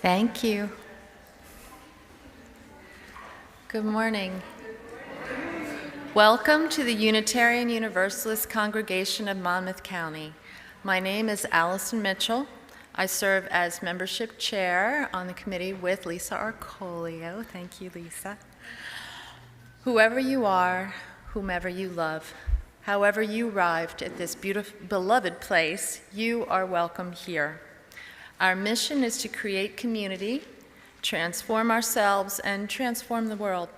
Thank you. Good morning. Welcome to the Unitarian Universalist congregation of Monmouth County. My name is Allison Mitchell. I serve as membership chair on the committee with Lisa Arcolio. Thank you, Lisa. Whoever you are, whomever you love, however you arrived at this beautiful, beloved place, you are welcome here. Our mission is to create community, transform ourselves, and transform the world.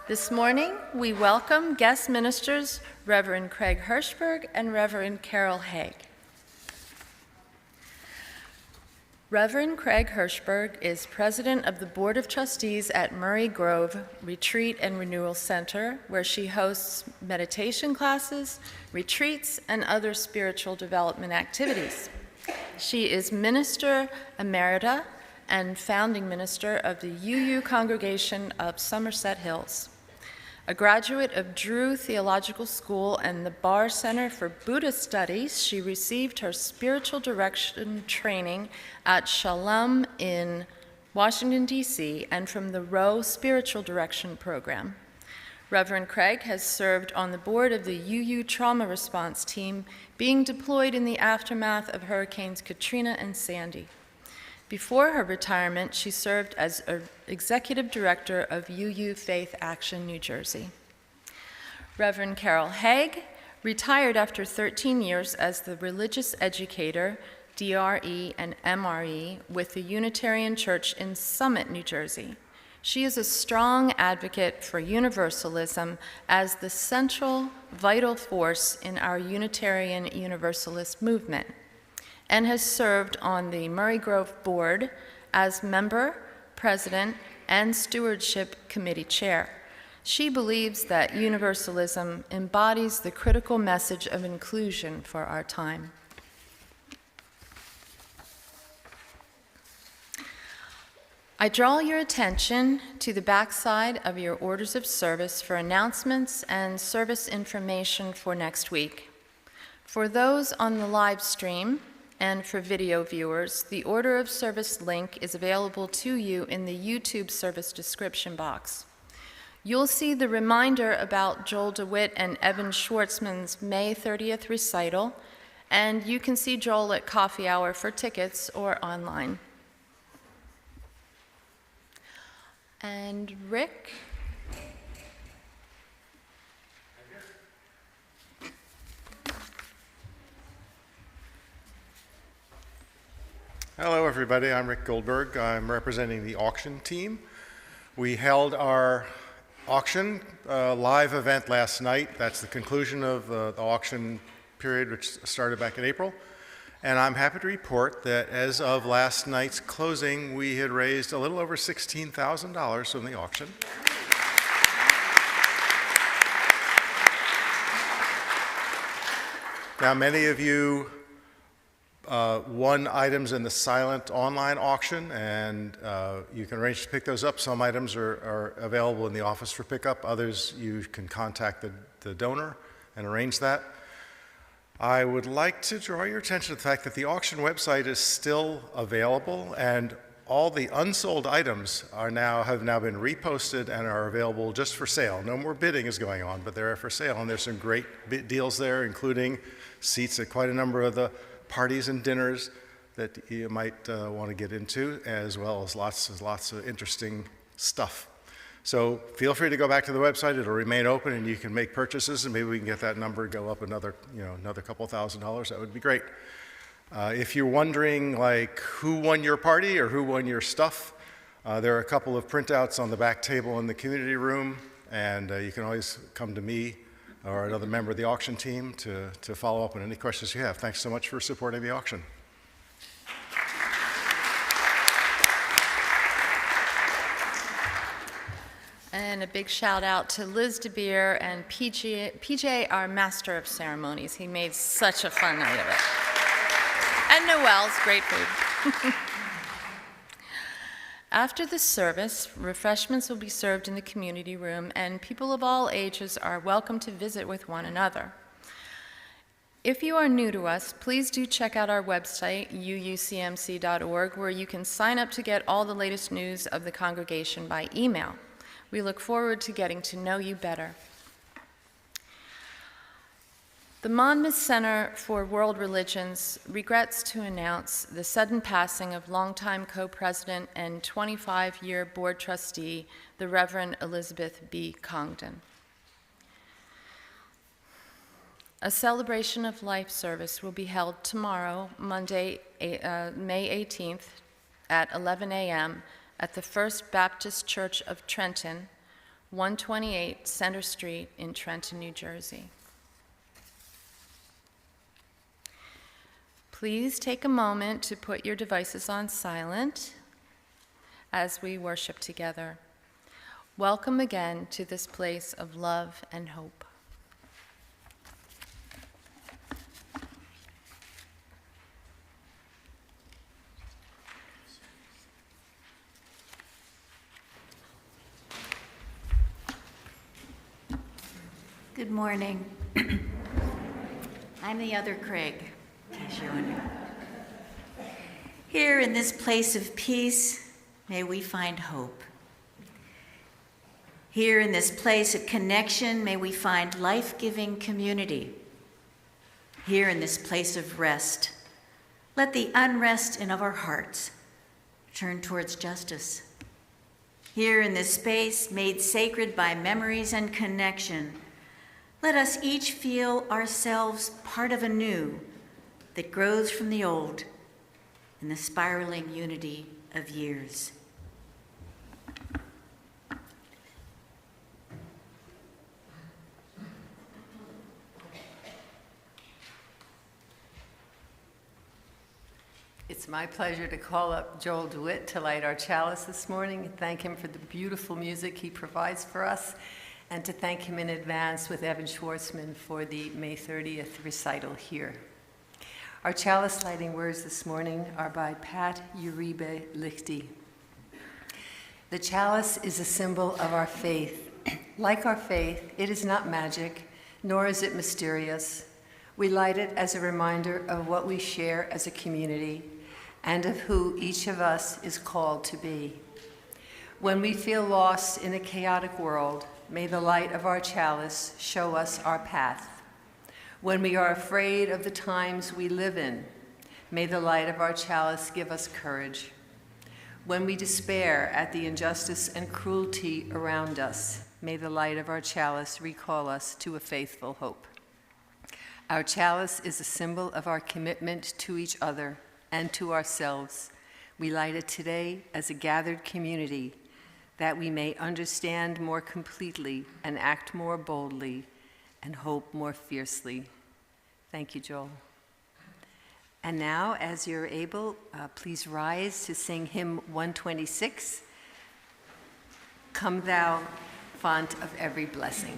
This morning, we welcome guest ministers Reverend Craig Hirshberg and Reverend Carol Haag. Reverend Craig Hirshberg is president of the Board of Trustees at Murray Grove Retreat and Renewal Center, where she hosts meditation classes, retreats, and other spiritual development activities. She is Minister Emerita and founding minister of the UU Congregation of Somerset Hills. A graduate of Drew Theological School and the Barr Center for Buddhist Studies, she received her spiritual direction training at Shalom in Washington, D.C., and from the Rowe Spiritual Direction Program. Reverend Craig has served on the board of the UU Trauma Response Team, being deployed in the aftermath of Hurricanes Katrina and Sandy. Before her retirement, she served as executive director of UU Faith Action, New Jersey. Reverend Carol Haag retired after 13 years as the religious educator, DRE and MRE, with the Unitarian Church in Summit, New Jersey. She is a strong advocate for Universalism as the central, vital force in our Unitarian Universalist movement, and has served on the Murray Grove Board as member, president, and stewardship committee chair. She believes that Universalism embodies the critical message of inclusion for our time. I draw your attention to the backside of your orders of service for announcements and service information for next week. For those on the live stream and for video viewers, the order of service link is available to you in the YouTube service description box. You'll see the reminder about Joel DeWitt and Evan Schwartzman's May 30th recital, and you can see Joel at Coffee Hour for tickets or online. And Rick? Hello everybody, I'm Rick Goldberg. I'm representing the auction team. We held our auction live event last night. That's the conclusion of the auction period, which started back in April. And I'm happy to report that as of last night's closing, we had raised a little over $16,000 from the auction. Now, many of you won items in the silent online auction, and you can arrange to pick those up. Some items are available in the office for pickup. Others, you can contact the donor and arrange that. I would like to draw your attention to the fact that the auction website is still available, and all the unsold items have now been reposted and are available just for sale. No more bidding is going on, but they're for sale, and there's some great deals there, including seats at quite a number of the parties and dinners that you might want to get into, as well as lots of interesting stuff. So feel free to go back to the website. It'll remain open, and you can make purchases, and maybe we can get that number go up another couple $1,000s. That would be great. If you're wondering, like, who won your party or who won your stuff, there are a couple of printouts on the back table in the community room, and you can always come to me or another member of the auction team to follow up on any questions you have. Thanks so much for supporting the auction. And a big shout out to Liz DeBeer and PJ, our master of ceremonies. He made such a fun night of it. And Noel's great food. After the service, refreshments will be served in the community room, and people of all ages are welcome to visit with one another. If you are new to us, please do check out our website, uucmc.org, where you can sign up to get all the latest news of the congregation by email. We look forward to getting to know you better. The Monmouth Center for World Religions regrets to announce the sudden passing of longtime co-president and 25-year board trustee, the Reverend Elizabeth B. Congdon. A celebration of life service will be held tomorrow, Monday, May 18th, at 11 a.m. at the First Baptist Church of Trenton, 128 Center Street in Trenton, New Jersey. Please take a moment to put your devices on silent as we worship together. Welcome again to this place of love and hope. Good morning. I'm the other Craig, in case you're wondering. Here in this place of peace, may we find hope. Here in this place of connection, may we find life-giving community. Here in this place of rest, let the unrest of our hearts turn towards justice. Here in this space made sacred by memories and connection, let us each feel ourselves part of a new that grows from the old in the spiraling unity of years. It's my pleasure to call up Joel DeWitt to light our chalice this morning and thank him for the beautiful music he provides for us, and to thank him in advance with Evan Schwartzman for the May 30th recital here. Our chalice lighting words this morning are by Pat Uribe Lichty. The chalice is a symbol of our faith. Like our faith, it is not magic, nor is it mysterious. We light it as a reminder of what we share as a community and of who each of us is called to be. When we feel lost in a chaotic world, may the light of our chalice show us our path. When we are afraid of the times we live in, may the light of our chalice give us courage. When we despair at the injustice and cruelty around us, may the light of our chalice recall us to a faithful hope. Our chalice is a symbol of our commitment to each other and to ourselves. We light it today as a gathered community, that we may understand more completely and act more boldly and hope more fiercely. Thank you, Joel. And now, as you're able, please rise to sing hymn 126, Come Thou, Font of Every Blessing.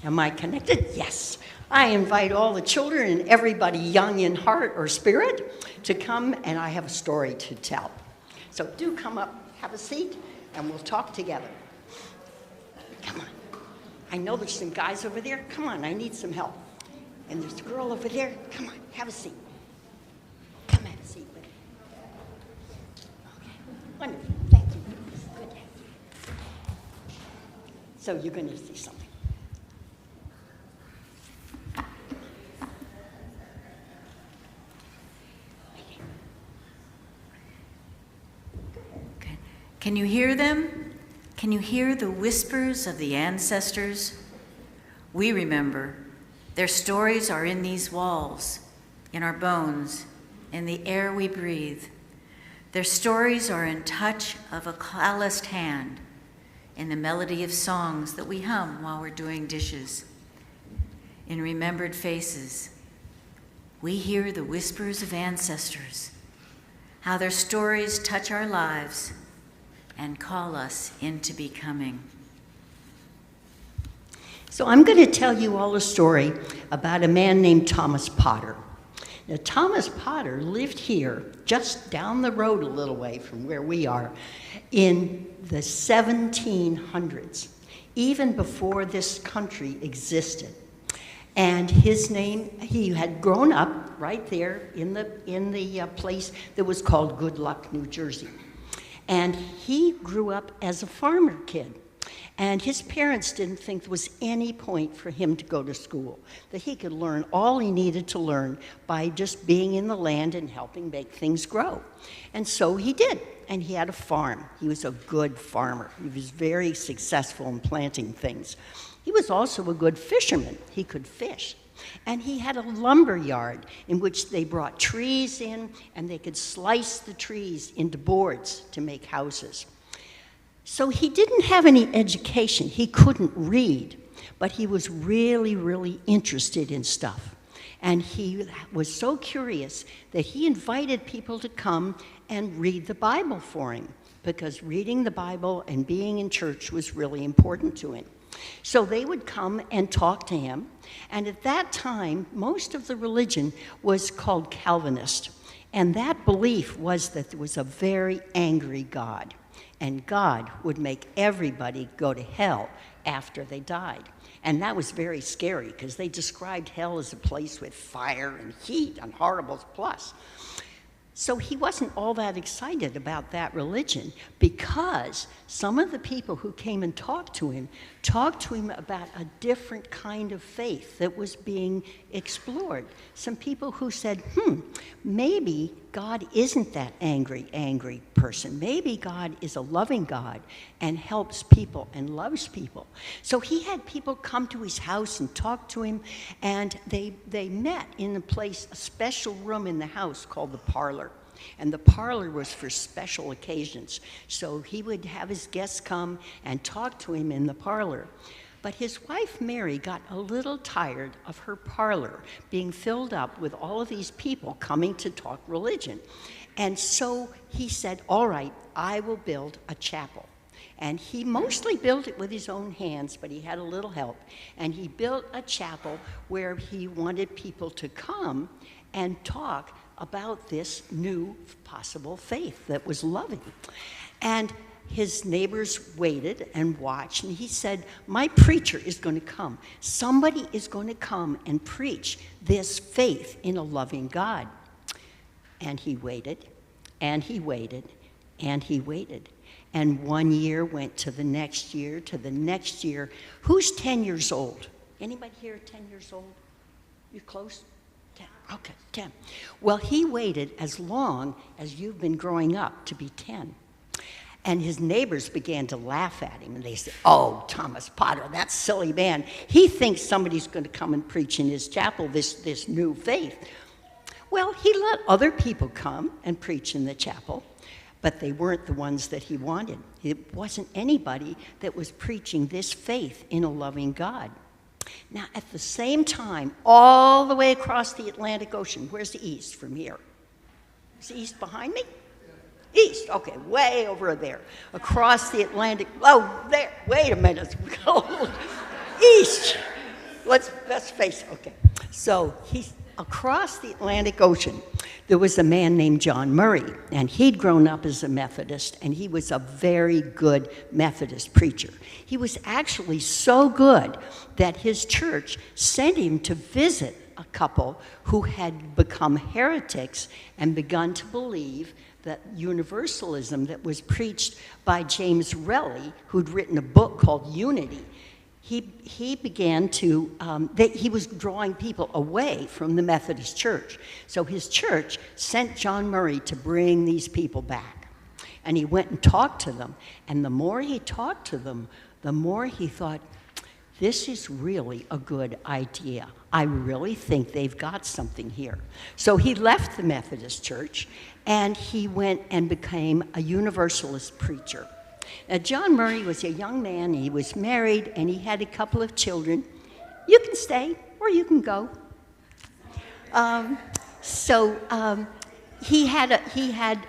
Am I connected? Yes. I invite all the children and everybody young in heart or spirit to come, and I have a story to tell. So do come up, have a seat, and we'll talk together. Come on. I know there's some guys over there. Come on, I need some help. And there's a girl over there. Come on, have a seat. Come have a seat with me. Okay, wonderful. Thank you. Good. So you're going to see something. Can you hear them? Can you hear the whispers of the ancestors? We remember. Their stories are in these walls, in our bones, in the air we breathe. Their stories are in touch of a calloused hand, in the melody of songs that we hum while we're doing dishes. In remembered faces, we hear the whispers of ancestors, how their stories touch our lives and call us into becoming. So I'm going to tell you all a story about a man named Thomas Potter. Now, Thomas Potter lived here, just down the road a little way from where we are, in the 1700s, even before this country existed. And his name, he had grown up right there in the place that was called Good Luck, New Jersey. And he grew up as a farmer kid. And his parents didn't think there was any point for him to go to school, that he could learn all he needed to learn by just being in the land and helping make things grow. And so he did, and he had a farm. He was a good farmer. He was very successful in planting things. He was also a good fisherman. He could fish. And he had a lumber yard in which they brought trees in, and they could slice the trees into boards to make houses. So he didn't have any education. He couldn't read, but he was really, really interested in stuff. And he was so curious that he invited people to come and read the Bible for him, because reading the Bible and being in church was really important to him. So they would come and talk to him, and at that time, most of the religion was called Calvinist, and that belief was that there was a very angry God, and God would make everybody go to hell after they died. And that was very scary, because they described hell as a place with fire and heat and horrible plus. So he wasn't all that excited about that religion, because some of the people who came and talked to him about a different kind of faith that was being explored. Some people who said, maybe God isn't that angry person. Maybe God is a loving God and helps people and loves people. So he had people come to his house and talk to him, and they met in a special room in the house called the parlor. And the parlor was for special occasions. So he would have his guests come and talk to him in the parlor. But his wife, Mary, got a little tired of her parlor being filled up with all of these people coming to talk religion. And so he said, all right, I will build a chapel. And he mostly built it with his own hands, but he had a little help. And he built a chapel where he wanted people to come and talk about this new possible faith that was loving. And his neighbors waited and watched, and he said, my preacher is going to come. Somebody is going to come and preach this faith in a loving God. And he waited, and he waited, and he waited. And 1 year went to the next year, to the next year. Who's 10 years old? Anybody here 10 years old? You close? 10. Okay, 10. Well, he waited as long as you've been growing up to be 10. And his neighbors began to laugh at him, and they said, oh, Thomas Potter, that silly man. He thinks somebody's going to come and preach in his chapel this new faith. Well, he let other people come and preach in the chapel, but they weren't the ones that he wanted. It wasn't anybody that was preaching this faith in a loving God. Now, at the same time, all the way across the Atlantic Ocean, where's the east from here? Is the east behind me? East, okay, way over there. Across the Atlantic, oh, there, wait a minute. East, let's face it. Okay. So he's across the Atlantic Ocean. There was a man named John Murray, and he'd grown up as a Methodist, and he was a very good Methodist preacher. He was actually so good that his church sent him to visit a couple who had become heretics and begun to believe that Universalism that was preached by James Relly, who'd written a book called Unity. He began to, he was drawing people away from the Methodist Church. So his church sent John Murray to bring these people back. And he went and talked to them. And the more he talked to them, the more he thought, this is really a good idea. I really think they've got something here. So he left the Methodist Church, and he went and became a Universalist preacher. Now, John Murray was a young man, he was married, and he had a couple of children. You can stay, or you can go. He had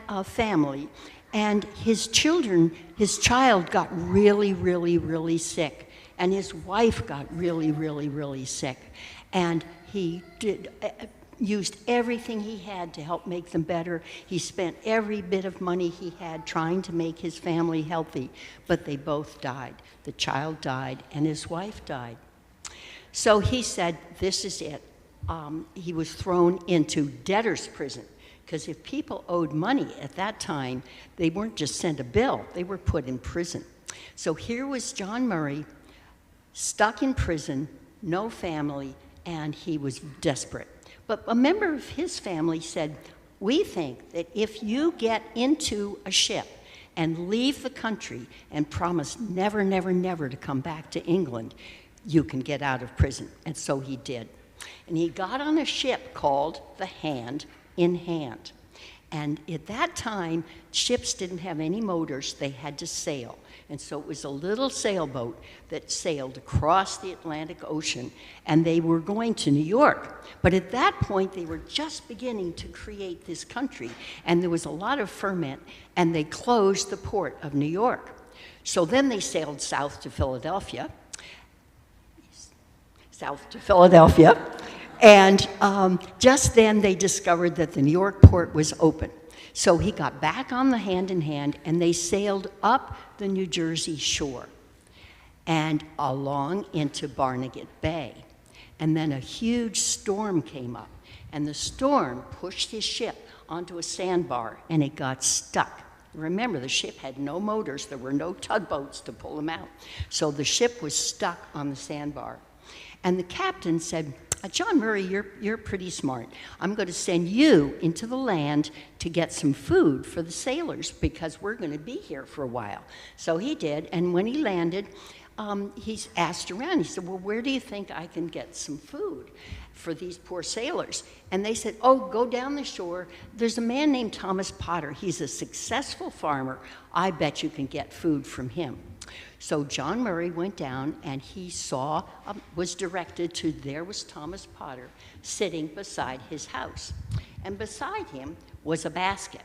a family, and his child got really, really, really sick, and his wife got really, really, really sick, and he used everything he had to help make them better. He spent every bit of money he had trying to make his family healthy, but they both died. The child died, and his wife died. So he said, this is it. He was thrown into debtor's prison, because if people owed money at that time, they weren't just sent a bill, they were put in prison. So here was John Murray, stuck in prison, no family, and he was desperate. But a member of his family said, we think that if you get into a ship and leave the country and promise never, never, never to come back to England, you can get out of prison. And so he did. And he got on a ship called the Hand in Hand. And at that time, ships didn't have any motors, they had to sail. And so it was a little sailboat that sailed across the Atlantic Ocean, and they were going to New York. But at that point, they were just beginning to create this country, and there was a lot of ferment, and they closed the port of New York. So then they sailed south to Philadelphia, and just then they discovered that the New York port was open. So he got back on the Hand in Hand, and they sailed up the New Jersey shore and along into Barnegat Bay. And then a huge storm came up, and the storm pushed his ship onto a sandbar, and it got stuck. Remember, the ship had no motors. There were no tugboats to pull them out. So the ship was stuck on the sandbar. And the captain said, John Murray, you're pretty smart. I'm going to send you into the land to get some food for the sailors because we're going to be here for a while. So he did, and when he landed, he asked around. He said, well, where do you think I can get some food for these poor sailors? And they said, oh, go down the shore. There's a man named Thomas Potter. He's a successful farmer. I bet you can get food from him. So John Murray went down, and he saw, was directed to, there was Thomas Potter sitting beside his house. And beside him was a basket.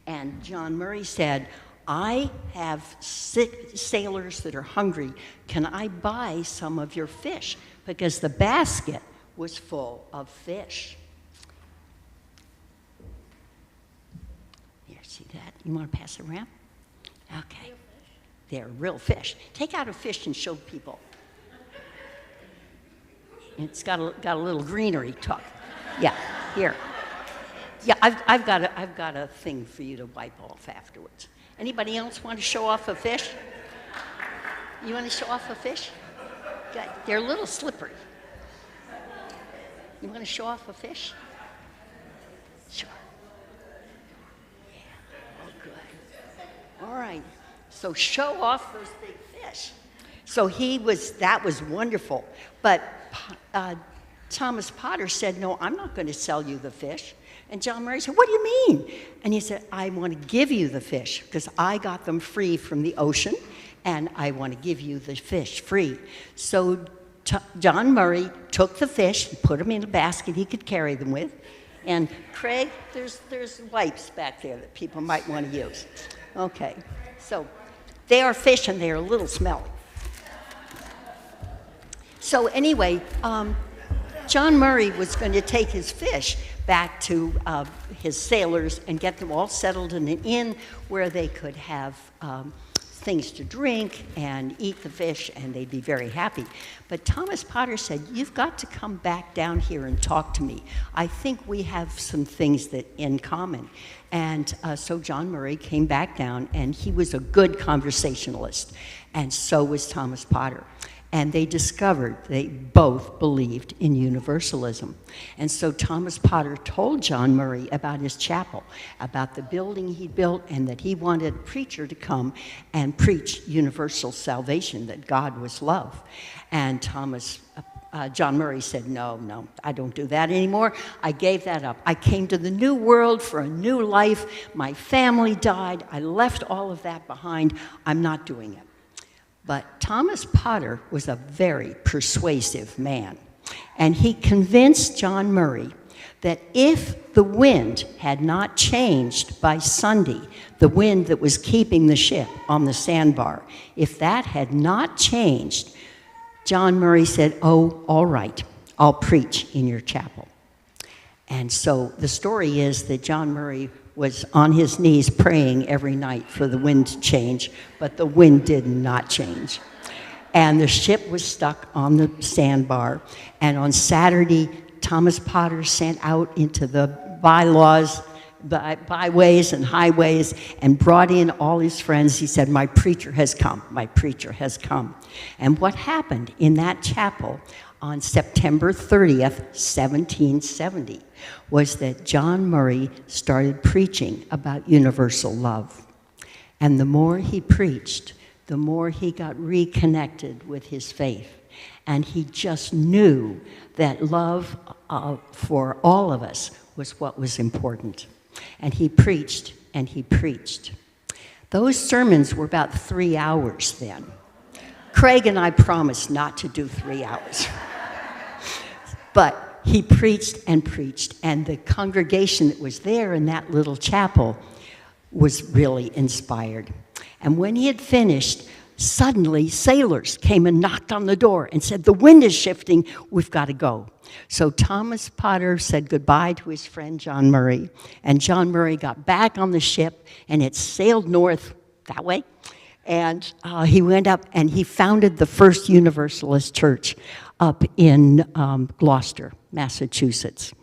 And John Murray said, I have sailors that are hungry. Can I buy some of your fish? Because the basket was full of fish. Here, see that? You want to pass it around? Okay. They're real fish. Take out a fish and show people. It's got a little greenery tuck. Yeah, here. Yeah, I've got a thing for you to wipe off afterwards. Anybody else want to show off a fish? You want to show off a fish? Good. They're a little slippery. You want to show off a fish? Sure. Yeah. Oh, good. All right. So show off those big fish. So that was wonderful. But Thomas Potter said, no, I'm not going to sell you the fish. And John Murray said, what do you mean? And he said, I want to give you the fish because I got them free from the ocean, and I want to give you the fish free. So John Murray took the fish and put them in a basket he could carry them with. And Craig, there's wipes back there that people might want to use. Okay, so they are fish, and they are a little smelly. So anyway, John Murray was going to take his fish back to his sailors and get them all settled in an inn where they could have things to drink and eat the fish, and they'd be very happy. But Thomas Potter said, "You've got to come back down here and talk to me. I think we have some things that in common." And so John Murray came back down, and he was a good conversationalist, and so was Thomas Potter. And they discovered they both believed in Universalism. And so Thomas Potter told John Murray about his chapel, about the building he built, and that he wanted a preacher to come and preach universal salvation, that God was love. And John Murray said, no, I don't do that anymore. I gave that up. I came to the new world for a new life. My family died. I left all of that behind. I'm not doing it. But Thomas Potter was a very persuasive man, and he convinced John Murray that if the wind had not changed by Sunday, the wind that was keeping the ship on the sandbar, if that had not changed, John Murray said, "Oh, all right, I'll preach in your chapel." And so the story is that John Murray was on his knees praying every night for the wind to change, but the wind did not change. And the ship was stuck on the sandbar. And on Saturday, Thomas Potter sent out into the byways and highways and brought in all his friends. He said, "My preacher has come, my preacher has come." And what happened in that chapel on September 30th, 1770, was that John Murray started preaching about universal love. And the more he preached, the more he got reconnected with his faith. And he just knew that love for all of us was what was important. And he preached, and he preached. Those sermons were about 3 hours then. Craig and I promised not to do 3 hours. But he preached, and the congregation that was there in that little chapel was really inspired. And when he had finished, suddenly sailors came and knocked on the door and said, "The wind is shifting, we've got to go." So Thomas Potter said goodbye to his friend John Murray, and John Murray got back on the ship, and it sailed north that way. And he went up and he founded the first Universalist church up in Gloucester, Massachusetts.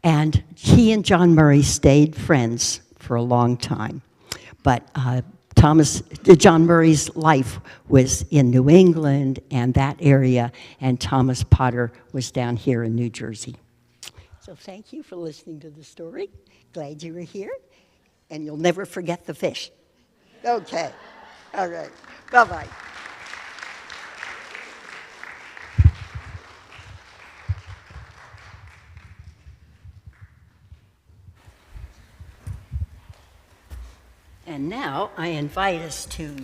And he and John Murray stayed friends for a long time. But John Murray's life was in New England and that area, and Thomas Potter was down here in New Jersey. So thank you for listening to the story. Glad you were here. And you'll never forget the fish. Okay. All right. Bye-bye. And now I invite us to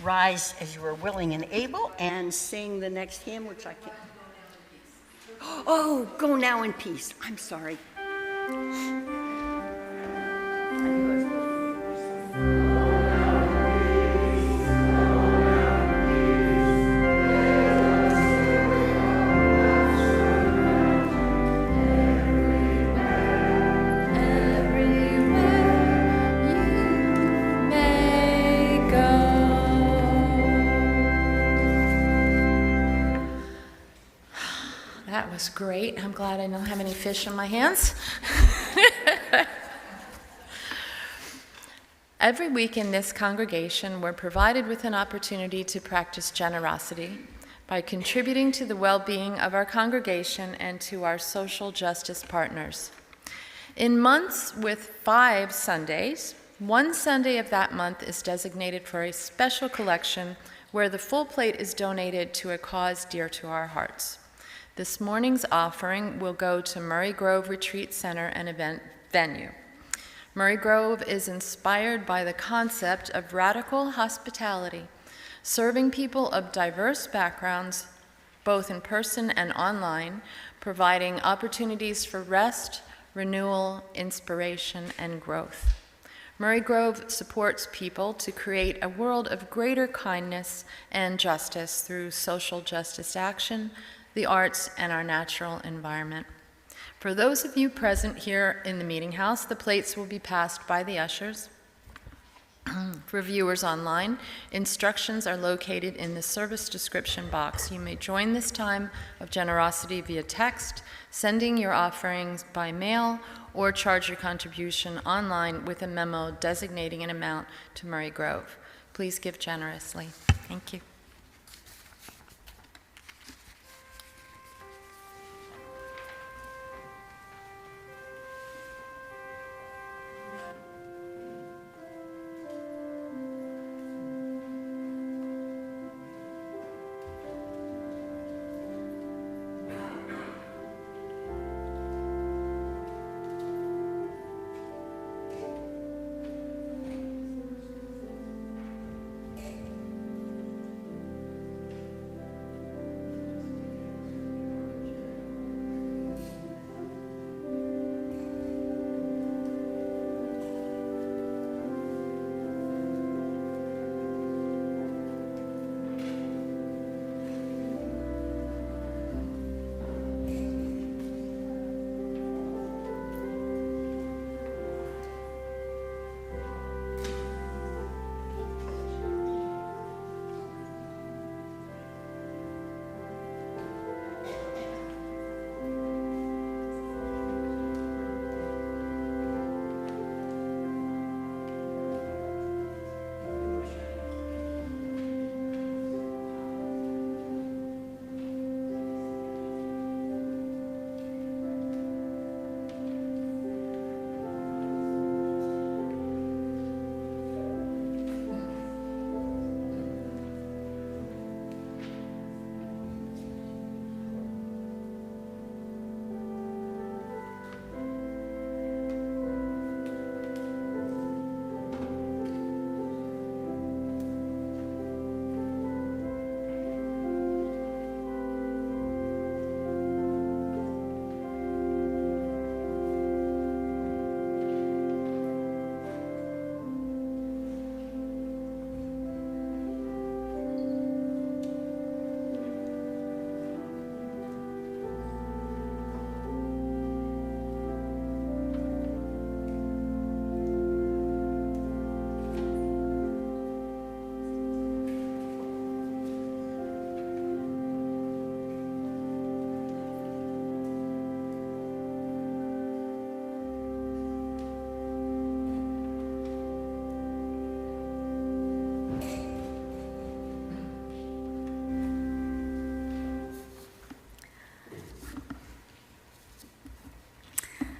rise as you are willing and able and sing the next hymn, which I can't. Oh, go now in peace. I'm sorry. That was great. I'm glad I don't have any fish in my hands. Every week in this congregation, we're provided with an opportunity to practice generosity by contributing to the well-being of our congregation and to our social justice partners. In months with 5 Sundays, one Sunday of that month is designated for a special collection where the full plate is donated to a cause dear to our hearts. This morning's offering will go to Murray Grove Retreat Center and Event Venue. Murray Grove is inspired by the concept of radical hospitality, serving people of diverse backgrounds, both in person and online, providing opportunities for rest, renewal, inspiration, and growth. Murray Grove supports people to create a world of greater kindness and justice through social justice action, the arts, and our natural environment. For those of you present here in the Meeting House, the plates will be passed by the ushers. For viewers online, instructions are located in the service description box. You may join this time of generosity via text, sending your offerings by mail, or charge your contribution online with a memo designating an amount to Murray Grove. Please give generously. Thank you.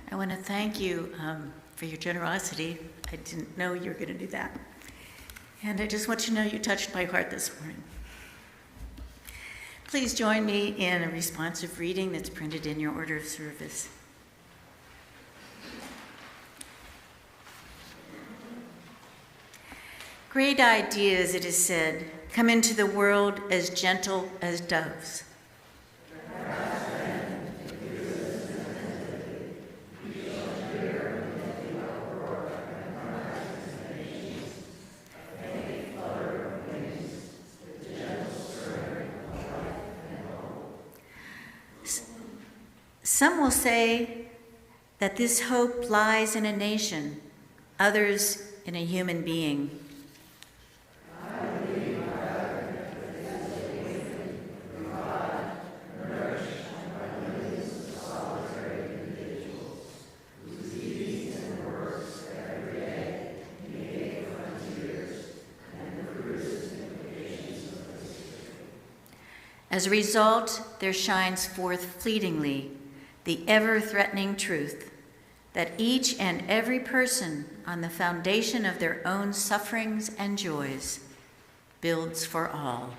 I want to thank you for your generosity. I didn't know you were going to do that. And I just want you to know you touched my heart this morning. Please join me in a responsive reading that's printed in your order of service. Great ideas, it is said, come into the world as gentle as doves. Some will say that this hope lies in a nation, others in a human being. As a result, there shines forth fleetingly the ever-threatening truth that each and every person, on the foundation of their own sufferings and joys, builds for all.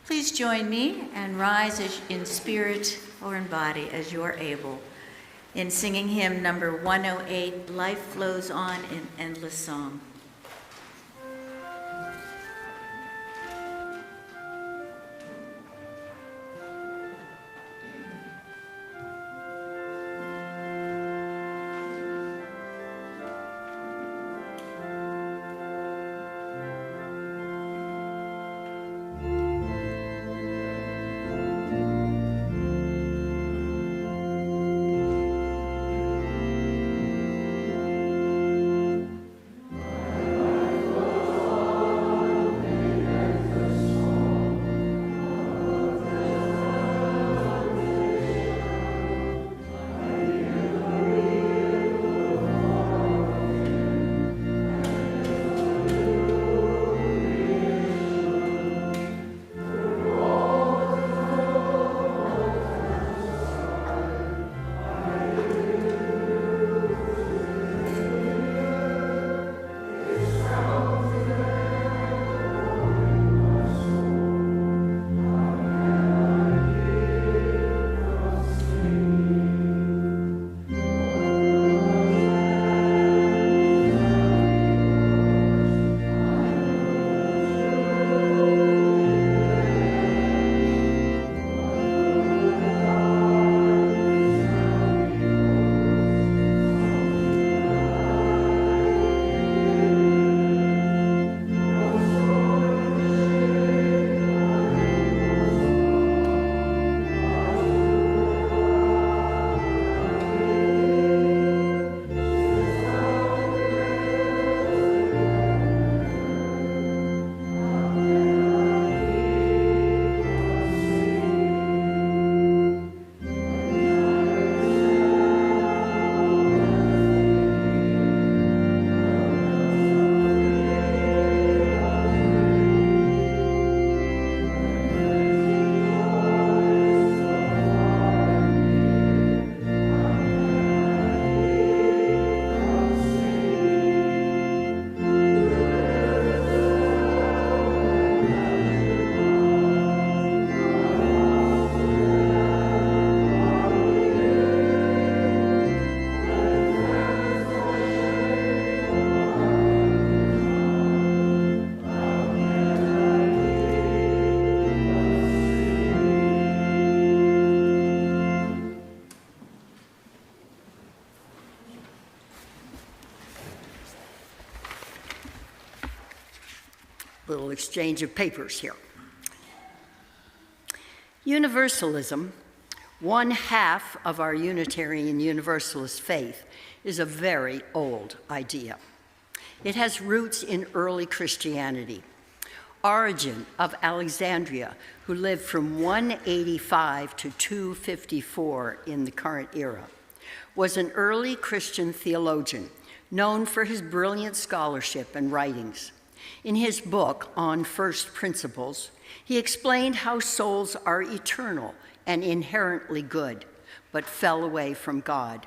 Please join me and rise in spirit or in body as you are able in singing hymn number 108, Life Flows On in Endless Song. Little exchange of papers here. Universalism, one half of our Unitarian Universalist faith, is a very old idea. It has roots in early Christianity. Origen of Alexandria, who lived from 185 to 254 in the current era, was an early Christian theologian known for his brilliant scholarship and writings. In his book on First Principles, he explained how souls are eternal and inherently good, but fell away from God.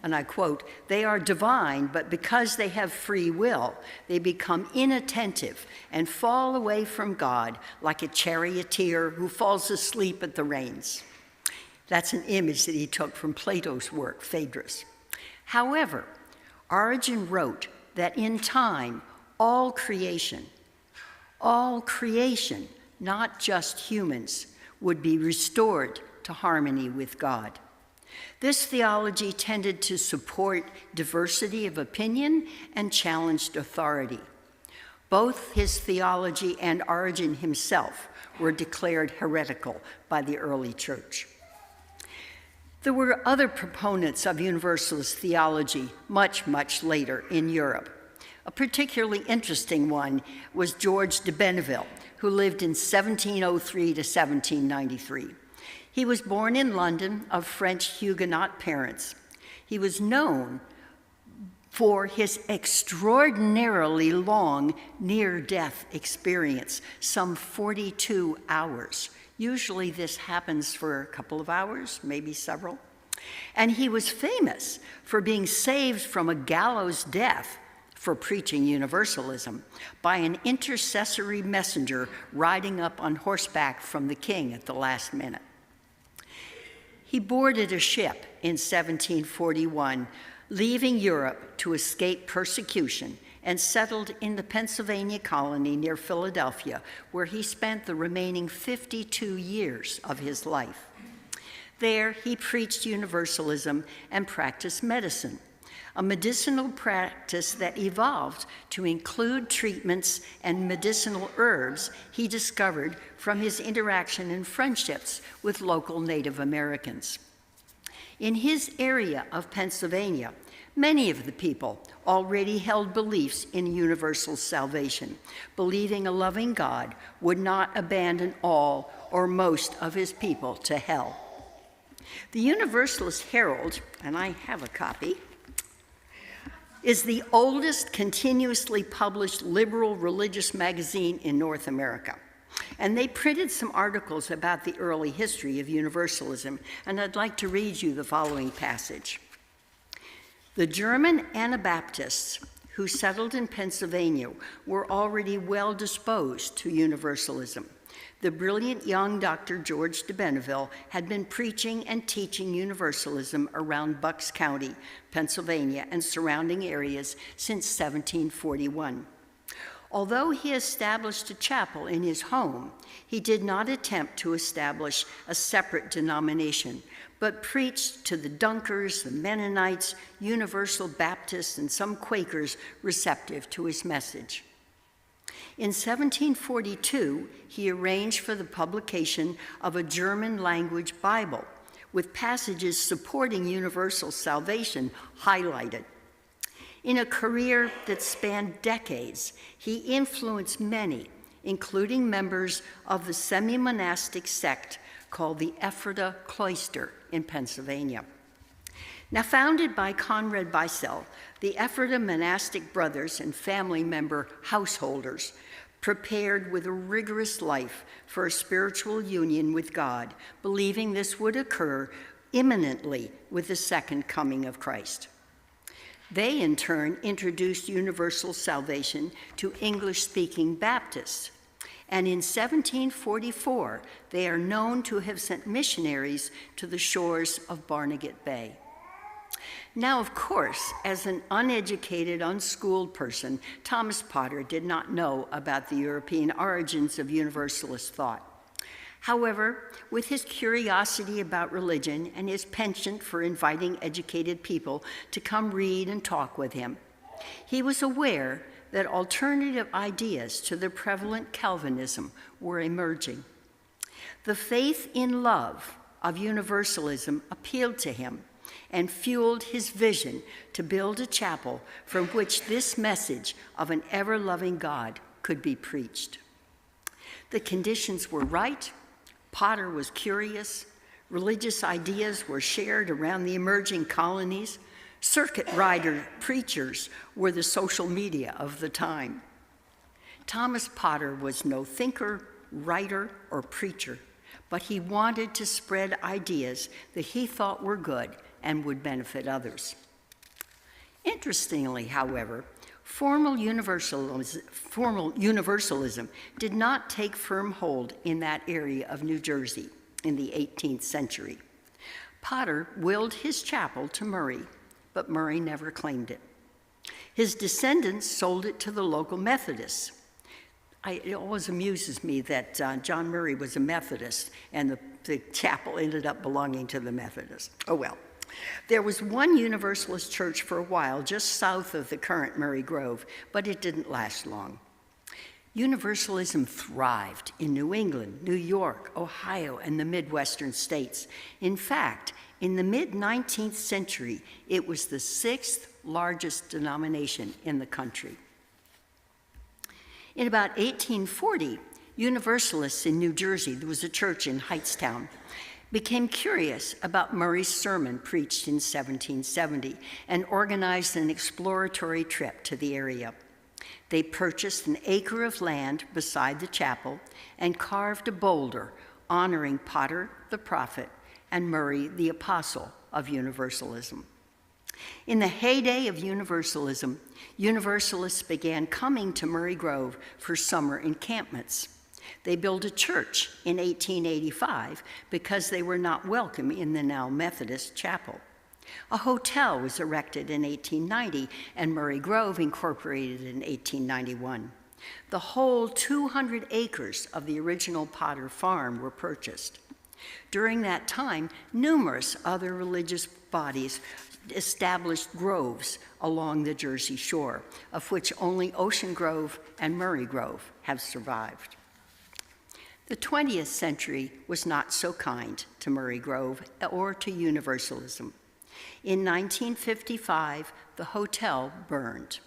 And I quote, "They are divine, but because they have free will, they become inattentive and fall away from God like a charioteer who falls asleep at the reins." That's an image that he took from Plato's work, Phaedrus. However, Origen wrote that in time, all creation, not just humans, would be restored to harmony with God. This theology tended to support diversity of opinion and challenged authority. Both his theology and Origen himself were declared heretical by the early church. There were other proponents of Universalist theology much, much later in Europe. A particularly interesting one was George de Benneville, who lived in 1703 to 1793. He was born in London of French Huguenot parents. He was known for his extraordinarily long near-death experience, some 42 hours. Usually this happens for a couple of hours, maybe several. And he was famous for being saved from a gallows death for preaching universalism by an intercessory messenger riding up on horseback from the king at the last minute. He boarded a ship in 1741, leaving Europe to escape persecution, and settled in the Pennsylvania colony near Philadelphia, where he spent the remaining 52 years of his life. There, he preached universalism and practiced medicine, a medicinal practice that evolved to include treatments and medicinal herbs he discovered from his interaction and friendships with local Native Americans. In his area of Pennsylvania, many of the people already held beliefs in universal salvation, believing a loving God would not abandon all or most of his people to hell. The Universalist Herald, and I have a copy, is the oldest continuously published liberal religious magazine in North America. And they printed some articles about the early history of Universalism, and I'd like to read you the following passage. The German Anabaptists who settled in Pennsylvania were already well disposed to Universalism. The brilliant young Dr. George de Benneville had been preaching and teaching Universalism around Bucks County, Pennsylvania, and surrounding areas since 1741. Although he established a chapel in his home, he did not attempt to establish a separate denomination, but preached to the Dunkers, the Mennonites, Universal Baptists, and some Quakers receptive to his message. In 1742, he arranged for the publication of a German-language Bible with passages supporting universal salvation highlighted. In a career that spanned decades, he influenced many, including members of the semi-monastic sect called the Ephrata Cloister in Pennsylvania. Now, founded by Conrad Beissel, the Ephrata monastic brothers and family member householders prepared with a rigorous life for a spiritual union with God, believing this would occur imminently with the second coming of Christ. They, in turn, introduced universal salvation to English-speaking Baptists. And in 1744, they are known to have sent missionaries to the shores of Barnegat Bay. Now, of course, as an uneducated, unschooled person, Thomas Potter did not know about the European origins of Universalist thought. However, with his curiosity about religion and his penchant for inviting educated people to come read and talk with him, he was aware that alternative ideas to the prevalent Calvinism were emerging. The faith in love of Universalism appealed to him and fueled his vision to build a chapel from which this message of an ever-loving God could be preached. The conditions were right, Potter was curious, religious ideas were shared around the emerging colonies, circuit rider preachers were the social media of the time. Thomas Potter was no thinker, writer, or preacher, but he wanted to spread ideas that he thought were good and would benefit others. Interestingly, however, formal universalism did not take firm hold in that area of New Jersey in the 18th century. Potter willed his chapel to Murray, but Murray never claimed it. His descendants sold it to the local Methodists. It always amuses me that John Murray was a Methodist and the chapel ended up belonging to the Methodists. Oh well. There was one Universalist church for a while just south of the current Murray Grove, but it didn't last long. Universalism thrived in New England, New York, Ohio, and the Midwestern states. In fact, in the mid-19th century, it was the 6th largest denomination in the country. In about 1840, Universalists in New Jersey, there was a church in Hightstown, became curious about Murray's sermon preached in 1770 and organized an exploratory trip to the area. They purchased an acre of land beside the chapel and carved a boulder honoring Potter the prophet and Murray the apostle of Universalism. In the heyday of Universalism, Universalists began coming to Murray Grove for summer encampments. They built a church in 1885 because they were not welcome in the now Methodist chapel. A hotel was erected in 1890 and Murray Grove incorporated in 1891. The whole 200 acres of the original Potter farm were purchased. During that time, numerous other religious bodies established groves along the Jersey shore, of which only Ocean Grove and Murray Grove have survived. The 20th century was not so kind to Murray Grove or to Universalism. In 1955, the hotel burned.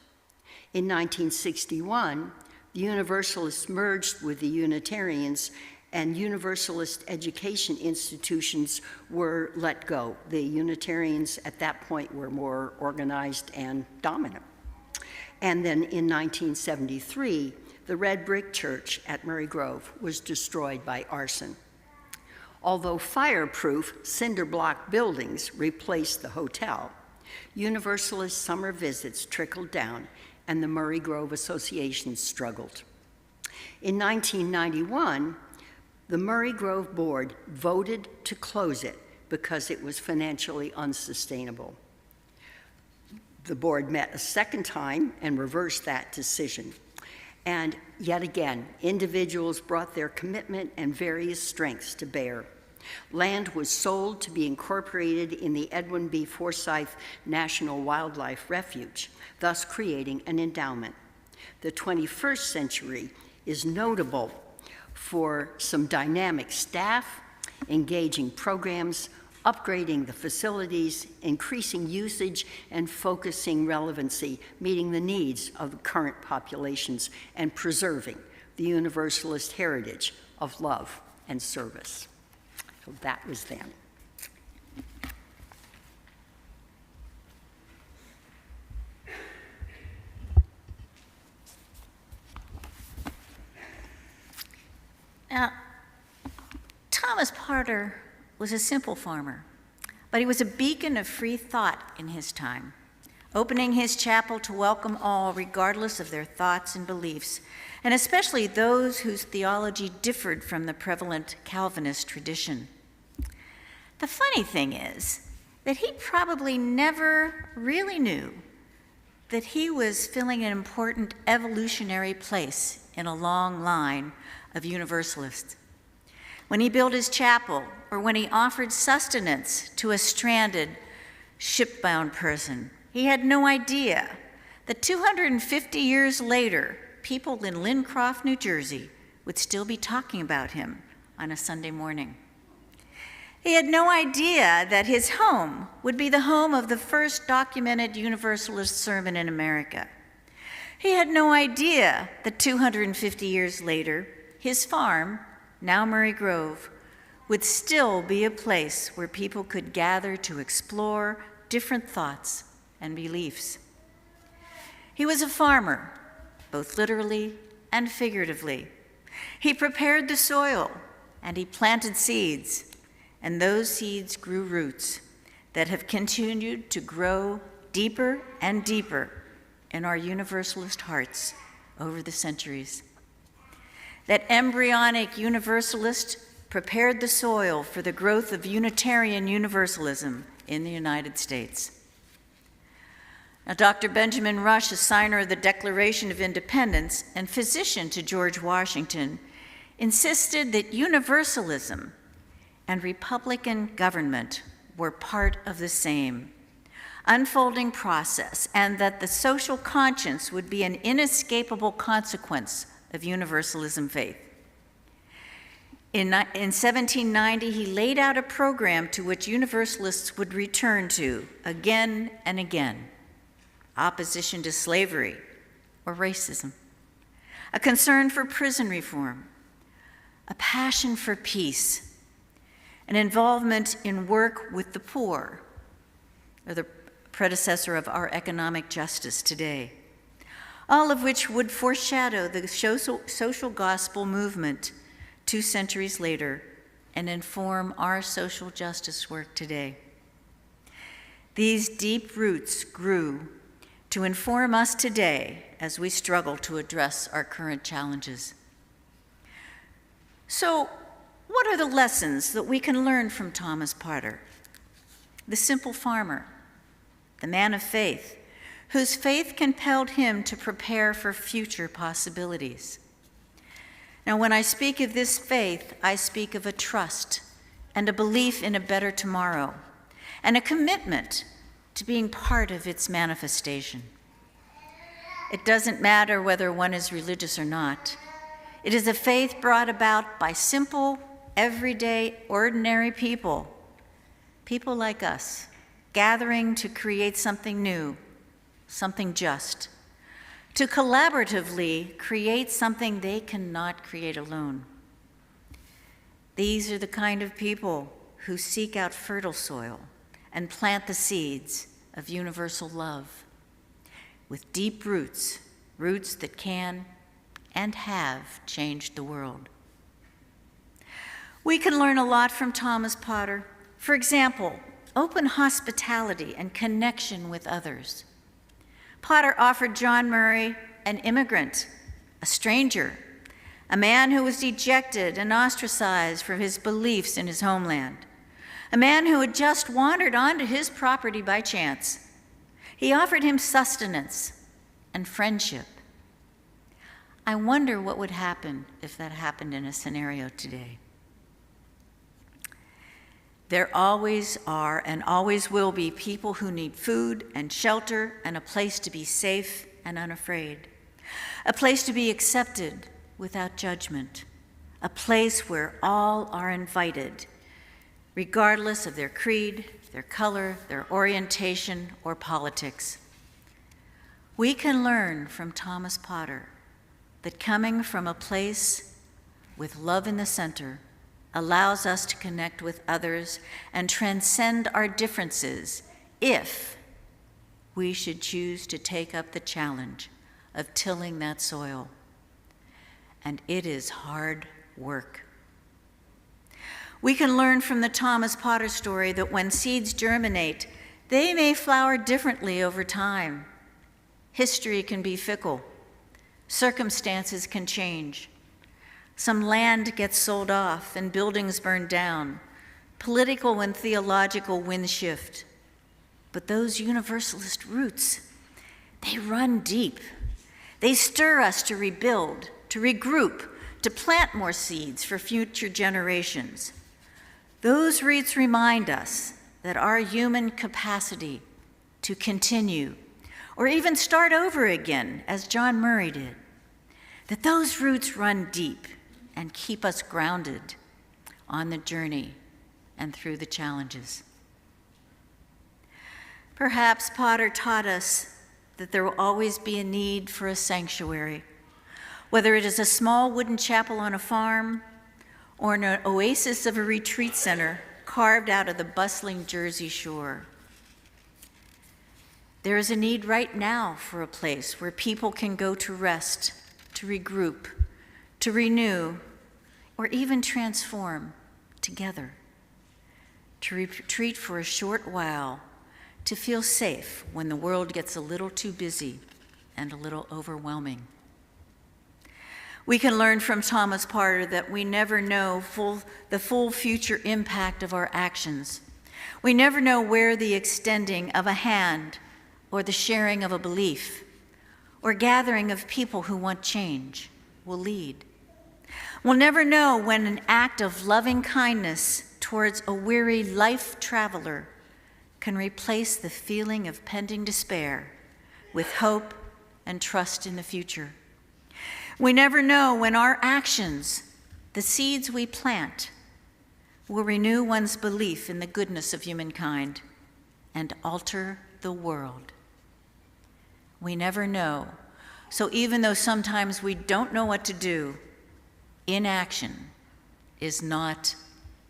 In 1961, the Universalists merged with the Unitarians and Universalist education institutions were let go. The Unitarians at that point were more organized and dominant. And then in 1973, the red brick church at Murray Grove was destroyed by arson. Although fireproof cinder block buildings replaced the hotel, Universalist summer visits trickled down and the Murray Grove Association struggled. In 1991, the Murray Grove Board voted to close it because it was financially unsustainable. The board met a second time and reversed that decision. And yet again, individuals brought their commitment and various strengths to bear. Land was sold to be incorporated in the Edwin B. Forsyth National Wildlife Refuge, thus creating an endowment. The 21st century is notable for some dynamic staff, engaging programs, upgrading the facilities, increasing usage, and focusing relevancy, meeting the needs of the current populations, and preserving the Universalist heritage of love and service. So that was then. Now, Thomas Potter was a simple farmer, but he was a beacon of free thought in his time, opening his chapel to welcome all regardless of their thoughts and beliefs, and especially those whose theology differed from the prevalent Calvinist tradition. The funny thing is that he probably never really knew that he was filling an important evolutionary place in a long line of Universalists. When he built his chapel, or when he offered sustenance to a stranded, shipbound person, he had no idea that 250 years later, people in Lincroft, New Jersey, would still be talking about him on a Sunday morning. He had no idea that his home would be the home of the first documented Universalist sermon in America. He had no idea that 250 years later, his farm, now Murray Grove, would still be a place where people could gather to explore different thoughts and beliefs. He was a farmer, both literally and figuratively. He prepared the soil and he planted seeds, and those seeds grew roots that have continued to grow deeper and deeper in our Universalist hearts over the centuries. That embryonic Universalist prepared the soil for the growth of Unitarian Universalism in the United States. Now, Dr. Benjamin Rush, a signer of the Declaration of Independence and physician to George Washington, insisted that Universalism and Republican government were part of the same unfolding process, and that the social conscience would be an inescapable consequence of Universalism faith. In 1790, he laid out a program to which Universalists would return to again and again: opposition to slavery or racism, a concern for prison reform, a passion for peace, an involvement in work with the poor, or the predecessor of our economic justice today, all of which would foreshadow the social gospel movement 2 centuries later and inform our social justice work today. These deep roots grew to inform us today as we struggle to address our current challenges. So, what are the lessons that we can learn from Thomas Potter, the simple farmer, the man of faith, whose faith compelled him to prepare for future possibilities? Now, when I speak of this faith, I speak of a trust and a belief in a better tomorrow, and a commitment to being part of its manifestation. It doesn't matter whether one is religious or not. It is a faith brought about by simple, everyday, ordinary people, people like us, gathering to create something new, something just, to collaboratively create something they cannot create alone. These are the kind of people who seek out fertile soil and plant the seeds of universal love with deep roots, roots that can and have changed the world. We can learn a lot from Thomas Potter. For example, open hospitality and connection with others. Potter offered John Murray, an immigrant, a stranger, a man who was dejected and ostracized for his beliefs in his homeland, a man who had just wandered onto his property by chance. He offered him sustenance and friendship. I wonder what would happen if that happened in a scenario today. There always are and always will be people who need food and shelter and a place to be safe and unafraid, a place to be accepted without judgment, a place where all are invited, regardless of their creed, their color, their orientation, or politics. We can learn from Thomas Potter that coming from a place with love in the center allows us to connect with others and transcend our differences if we should choose to take up the challenge of tilling that soil. And it is hard work. We can learn from the Thomas Potter story that when seeds germinate, they may flower differently over time. History can be fickle. Circumstances can change. Some land gets sold off and buildings burned down. Political and theological winds shift. But those Universalist roots, they run deep. They stir us to rebuild, to regroup, to plant more seeds for future generations. Those roots remind us that our human capacity to continue, or even start over again, as John Murray did, that those roots run deep and keep us grounded on the journey and through the challenges. Perhaps Potter taught us that there will always be a need for a sanctuary, whether it is a small wooden chapel on a farm or an oasis of a retreat center carved out of the bustling Jersey shore. There is a need right now for a place where people can go to rest, to regroup, to renew, or even transform together, to retreat for a short while, to feel safe when the world gets a little too busy and a little overwhelming. We can learn from Thomas Potter that we never know the full future impact of our actions. We never know where the extending of a hand or the sharing of a belief or gathering of people who want change will lead. We'll never know when an act of loving kindness towards a weary life traveler can replace the feeling of pending despair with hope and trust in the future. We never know when our actions, the seeds we plant, will renew one's belief in the goodness of humankind and alter the world. We never know. So even though sometimes we don't know what to do, inaction is not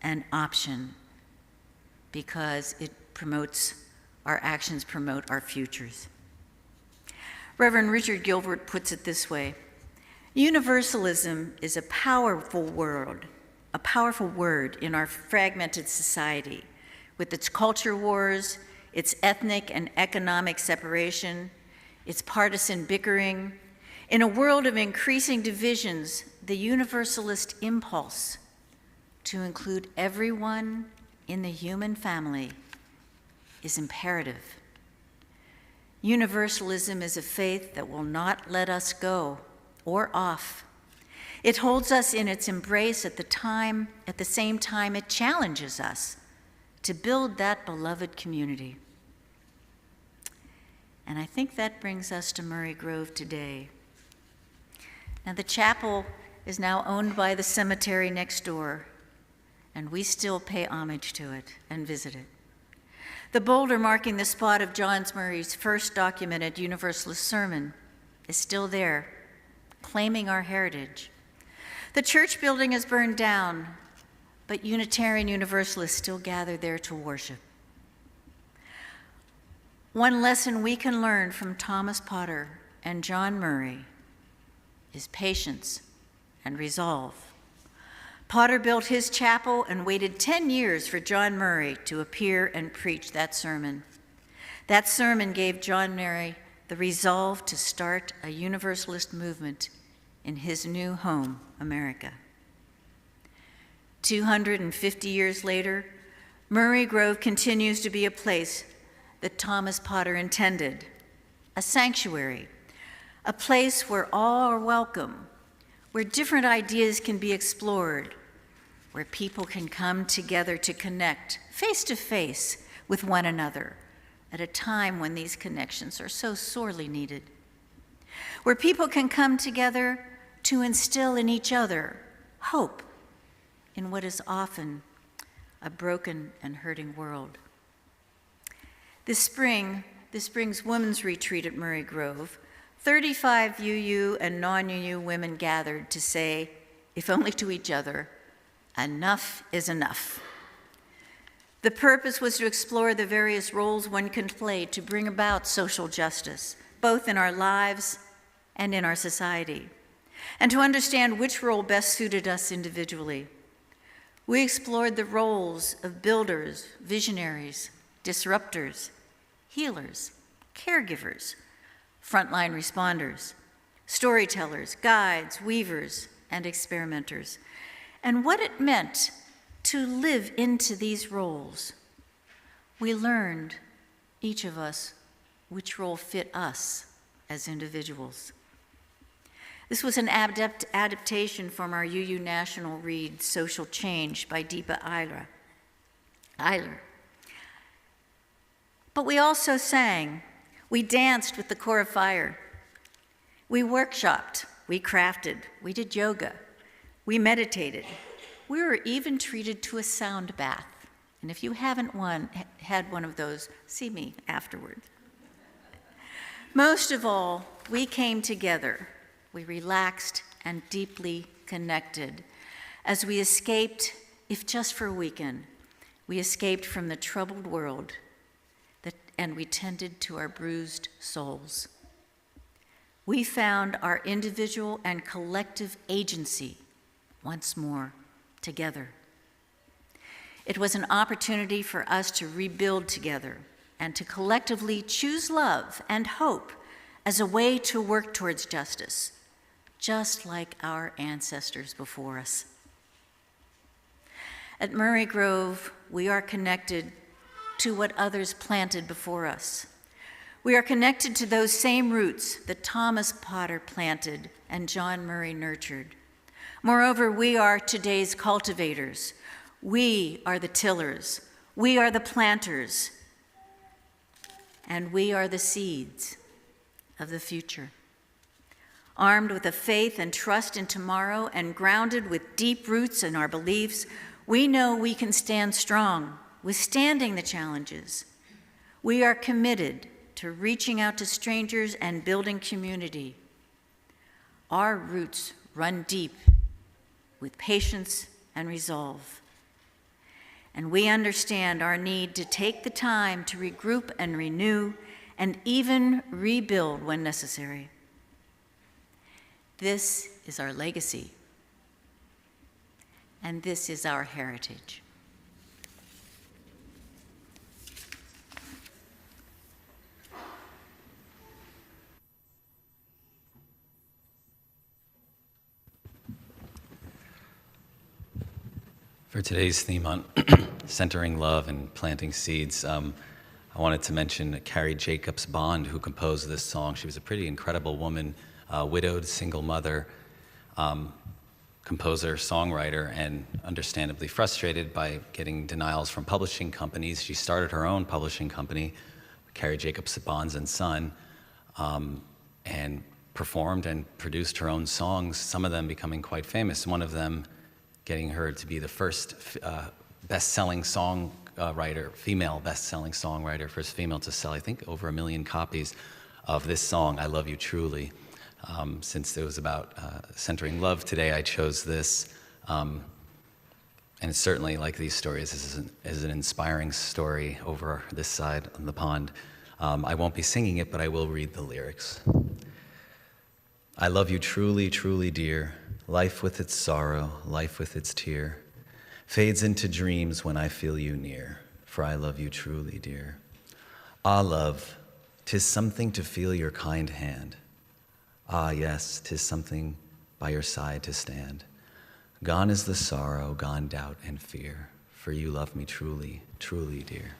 an option because our actions promote our futures. Reverend Richard Gilbert puts it this way: Universalism is a powerful word in our fragmented society, with its culture wars, its ethnic and economic separation, its partisan bickering. In a world of increasing divisions, the Universalist impulse to include everyone in the human family is imperative. Universalism is a faith that will not let us go or off. It holds us in its embrace at the same time it challenges us to build that beloved community. And I think that brings us to Murray Grove today. Now, the chapel is now owned by the cemetery next door, and we still pay homage to it and visit it. The boulder marking the spot of John Murray's first documented Universalist sermon is still there, claiming our heritage. The church building is burned down, but Unitarian Universalists still gather there to worship. One lesson we can learn from Thomas Potter and John Murray is patience and resolve. Potter built his chapel and waited 10 years for John Murray to appear and preach that sermon. That sermon gave John Murray the resolve to start a Universalist movement in his new home, America. 250 years later, Murray Grove continues to be a place that Thomas Potter intended, a sanctuary, a place where all are welcome, where different ideas can be explored, where people can come together to connect face to face with one another at a time when these connections are so sorely needed, where people can come together to instill in each other hope in what is often a broken and hurting world. This spring's women's retreat at Murray Grove, 35 UU and non-UU women gathered to say, if only to each other, enough is enough. The purpose was to explore the various roles one can play to bring about social justice, both in our lives and in our society, and to understand which role best suited us individually. We explored the roles of builders, visionaries, disruptors, healers, caregivers, frontline responders, storytellers, guides, weavers, and experimenters, and what it meant to live into these roles. We learned, each of us, which role fit us as individuals. This was an adaptation from our UU National read, Social Change by Deepa Eiler. But we also sang, We danced with the core of fire. We workshopped, we crafted, we did yoga, we meditated. We were even treated to a sound bath. And if you haven't had one of those, see me afterward. Most of all, we came together. We relaxed and deeply connected as we escaped, if just for a weekend, we escaped from the troubled world and we tended to our bruised souls. We found our individual and collective agency once more together. It was an opportunity for us to rebuild together and to collectively choose love and hope as a way to work towards justice, just like our ancestors before us. At Murray Grove, we are connected to what others planted before us. We are connected to those same roots that Thomas Potter planted and John Murray nurtured. Moreover, we are today's cultivators. We are the tillers. We are the planters. And we are the seeds of the future. Armed with a faith and trust in tomorrow and grounded with deep roots in our beliefs, we know we can stand strong, withstanding the challenges. We are committed to reaching out to strangers and building community. Our roots run deep with patience and resolve. And we understand our need to take the time to regroup and renew and even rebuild when necessary. This is our legacy, and this is our heritage. For today's theme on centering love and planting seeds, I wanted to mention Carrie Jacobs Bond, who composed this song. She was a pretty incredible woman, widowed, single mother, composer, songwriter, and understandably frustrated by getting denials from publishing companies. She started her own publishing company, Carrie Jacobs Bonds and Son, and performed and produced her own songs, some of them becoming quite famous. One of them getting her to be the first best-selling songwriter, female best-selling songwriter, first female to sell, I think, over 1 million copies of this song, I Love You Truly. Since it was about centering love today, I chose this. And it's certainly, like these stories, this is an inspiring story over this side of the pond. I won't be singing it, but I will read the lyrics. I love you truly, truly, dear. Life with its sorrow, life with its tear, fades into dreams when I feel you near, for I love you truly, dear. Ah, love, 'tis something to feel your kind hand. Ah, yes, 'tis something by your side to stand. Gone is the sorrow, gone doubt and fear, for you love me truly, truly, dear.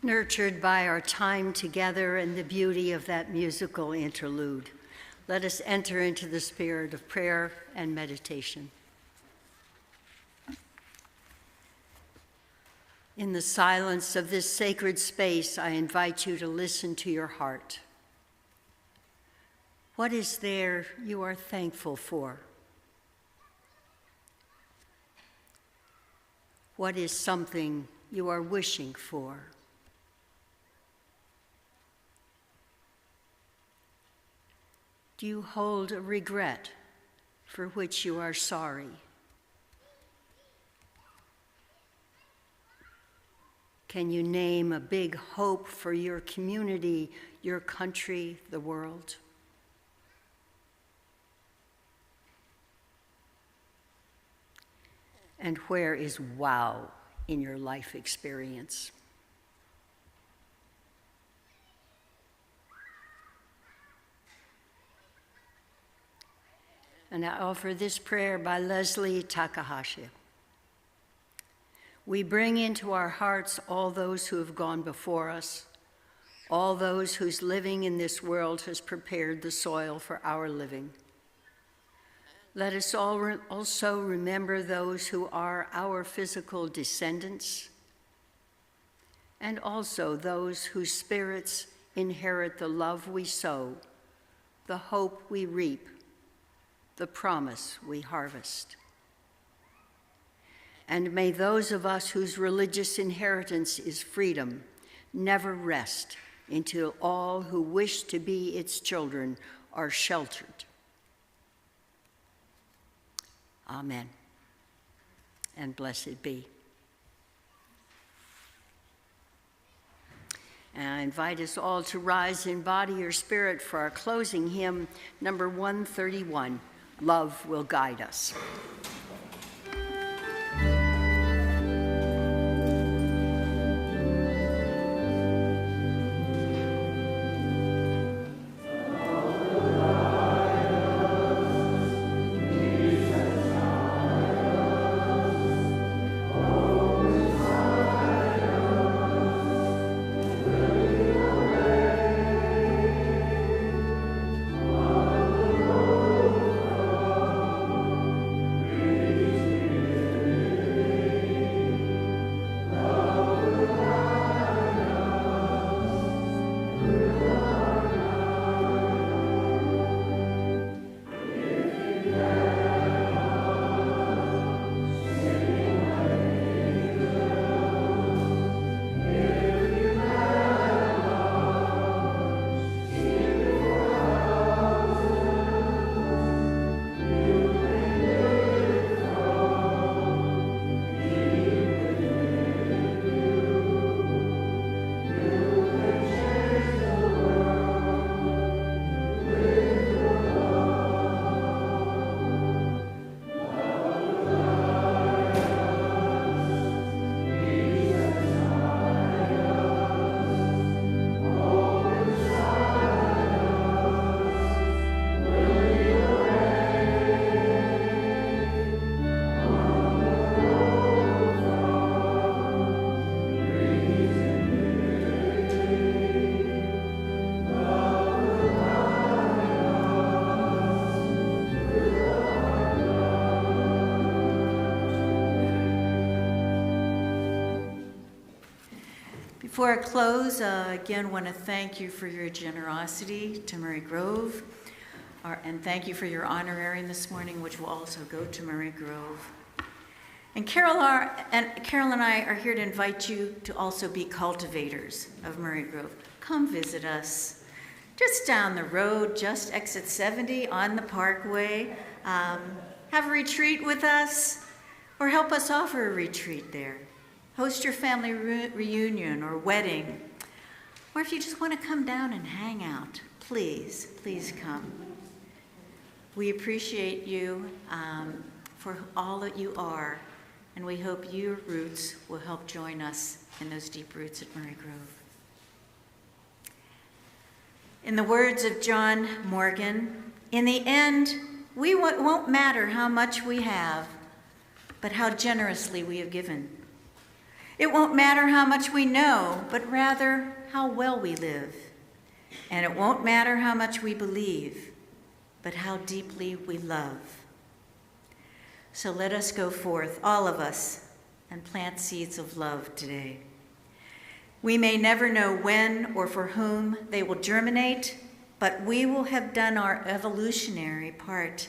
Nurtured by our time together and the beauty of that musical interlude, let us enter into the spirit of prayer and meditation. In the silence of this sacred space, I invite you to listen to your heart. What is there you are thankful for? What is something you are wishing for? Do you hold a regret for which you are sorry? Can you name a big hope for your community, your country, the world? And where is wow in your life experience? And I offer this prayer by Leslie Takahashi. We bring into our hearts all those who have gone before us, all those whose living in this world has prepared the soil for our living. Let us also remember those who are our physical descendants, and also those whose spirits inherit the love we sow, the hope we reap, the promise we harvest. And may those of us whose religious inheritance is freedom never rest until all who wish to be its children are sheltered. Amen. And blessed be. And I invite us all to rise in body or spirit for our closing hymn, number 131, Love Will Guide Us. Before I close, again, want to thank you for your generosity to Murray Grove, and thank you for your honorarium this morning, which will also go to Murray Grove. And Carol and I are here to invite you to also be cultivators of Murray Grove. Come visit us. Just down the road, just exit 70 on the Parkway. Have a retreat with us, or help us offer a retreat there. Host your family reunion or wedding. Or if you just want to come down and hang out, please, please come. We appreciate you for all that you are, and we hope your roots will help join us in those deep roots at Murray Grove. In the words of John Morgan, in the end, it won't matter how much we have, but how generously we have given. It won't matter how much we know, but rather how well we live. And it won't matter how much we believe, but how deeply we love. So let us go forth, all of us, and plant seeds of love today. We may never know when or for whom they will germinate, but we will have done our evolutionary part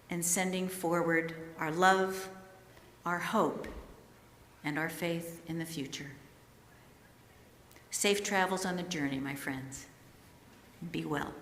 in sending forward our love, our hope, and our faith in the future. Safe travels on the journey, my friends. Be well.